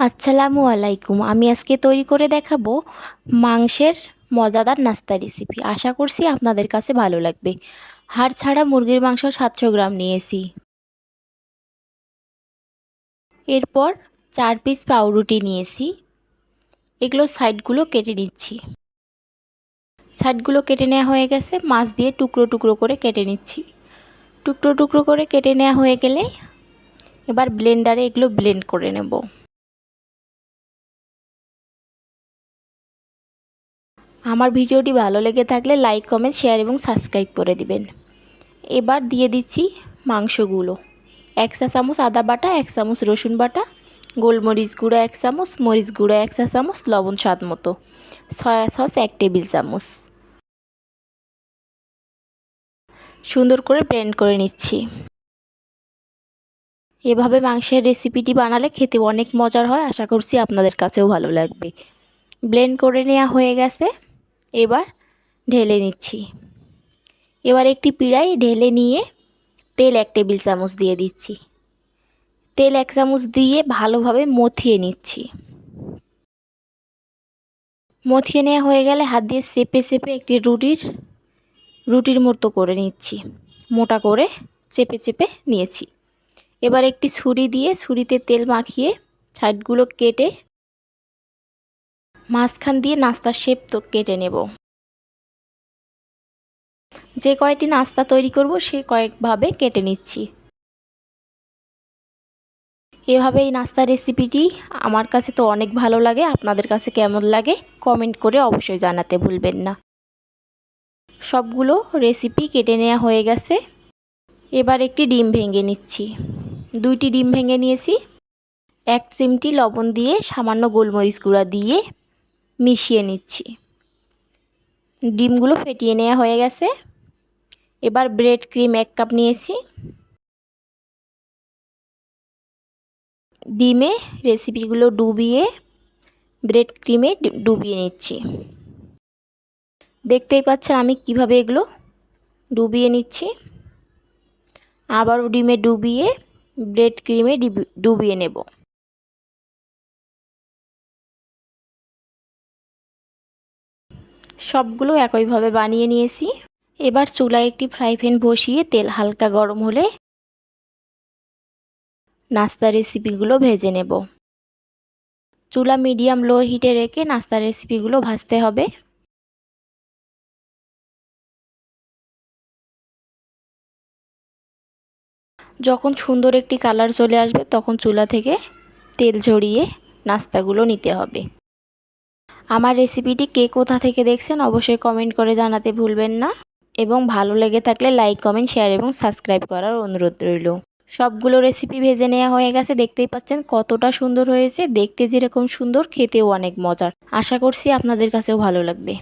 আসসালামু আলাইকুম। আমি আজকে তৈরি করে দেখাবো মাংসের মজাদার নাস্তা রেসিপি। আশা করছি আপনাদের কাছে ভালো লাগবে। হাড় ছাড়া মুরগির মাংস 700 গ্রাম নিয়েছি। এরপর 4 পিস পাউরুটি নিয়েছি। এগুলো সাইডগুলো কেটে নিচ্ছি। সাইডগুলো কেটে নেওয়া হয়ে গেছে, মাছ দিয়ে টুকরো টুকরো করে কেটে নিচ্ছি। টুকরো টুকরো করে কেটে নেওয়া হয়ে গেলে এবার ব্লেন্ডারে এগুলো ব্লেন্ড করে নেব। আমার ভিডিওটি ভালো লেগে থাকলে লাইক, কমেন্ট, শেয়ার এবং সাবস্ক্রাইব করে দিবেন। এবার দিয়ে দিচ্ছি মাংসগুলো। 1 চা চামচ আদা বাটা, 1 চামচ রসুন বাটা, গোলমরিচ গুঁড়ো 1 চামচ, মরিচ গুঁড়ো 1 চা চামচ, লবণ স্বাদ মতো, সয়া সস 1 টেবিল চামচ। সুন্দর করে ব্লেন্ড করে নিচ্ছি। এভাবে মাংসের রেসিপিটি বানালে খেতে অনেক মজার হয়। আশা করছি আপনাদের কাছেও ভালো লাগবে। ব্লেন্ড করে নেওয়া হয়ে গেছে, এবার ঢেলে নিচ্ছি। এবার একটি পিঁড়ায় ঢেলে নিয়ে তেল 1 টেবিল চামচ দিয়ে দিচ্ছি। তেল 1 চামচ দিয়ে ভালোভাবে মথিয়ে নিচ্ছি। মথিয়ে নেওয়া হয়ে গেলে হাত দিয়ে চেপে চেপে একটি রুটির মতো করে নিচ্ছি। মোটা করে চেপে চেপে নিয়েছি। এবার একটি ছুরি দিয়ে ছুরিতে তেল মাখিয়ে সাইডগুলো কেটে মাঝখান দিয়ে নাস্তার শেপ তো কেটে নেব। যে কয়টি নাস্তা তৈরি করব সে কয়েকভাবে কেটে নিচ্ছি। এভাবে এই নাস্তার রেসিপিটি আমার কাছে তো অনেক ভালো লাগে। আপনাদের কাছে কেমন লাগে কমেন্ট করে অবশ্যই জানাতে ভুলবেন না। সবগুলো রেসিপি কেটে নেওয়া হয়ে গেছে। এবার একটি ডিম ভেঙে নিচ্ছি। 2টি ডিম ভেঙে নিয়েছি। 1 চিমটি লবণ দিয়ে সামান্য গোলমরিচ গুঁড়া দিয়ে মিশিয়ে নিচ্ছি। ডিমগুলো ফেটিয়ে নেওয়া হয়ে গেছে। এবার ব্রেড ক্রিম 1 কাপ নিয়েছি। ডিমে রেসিপিগুলো ডুবিয়ে ব্রেড ক্রিমে ডুবিয়ে নিচ্ছি। দেখতেই পাচ্ছেন আমি কিভাবে এগুলো ডুবিয়ে নিচ্ছি। আবারও ডিমে ডুবিয়ে ব্রেড ক্রিমে ডুবিয়ে নেব। সবগুলো একইভাবে বানিয়ে নিয়েছি। এবার চুলায় একটি ফ্রাই প্যান বসিয়ে তেল হালকা গরম হলে নাস্তা রেসিপিগুলো ভেজে নেব। চুলা মিডিয়াম লো হিটে রেখে নাস্তা রেসিপিগুলো ভাজতে হবে। যখন সুন্দর একটি কালার চলে আসবে তখন চুলা থেকে তেল ঝরিয়ে নাস্তাগুলো নিতে হবে। আমার রেসিপিটি কে কোথা থেকে দেখছেন অবশ্যই কমেন্ট করে জানাতে ভুলবেন না এবং ভালো লেগে থাকলে লাইক, কমেন্ট, শেয়ার এবং সাবস্ক্রাইব করার অনুরোধ রইল। সবগুলো রেসিপি ভেজে নেওয়া হয়ে গেছে। দেখতেই পাচ্ছেন কতটা সুন্দর হয়েছে। দেখতে যেরকম সুন্দর খেতেও অনেক মজার। আশা করছি আপনাদের কাছেও ভালো লাগবে।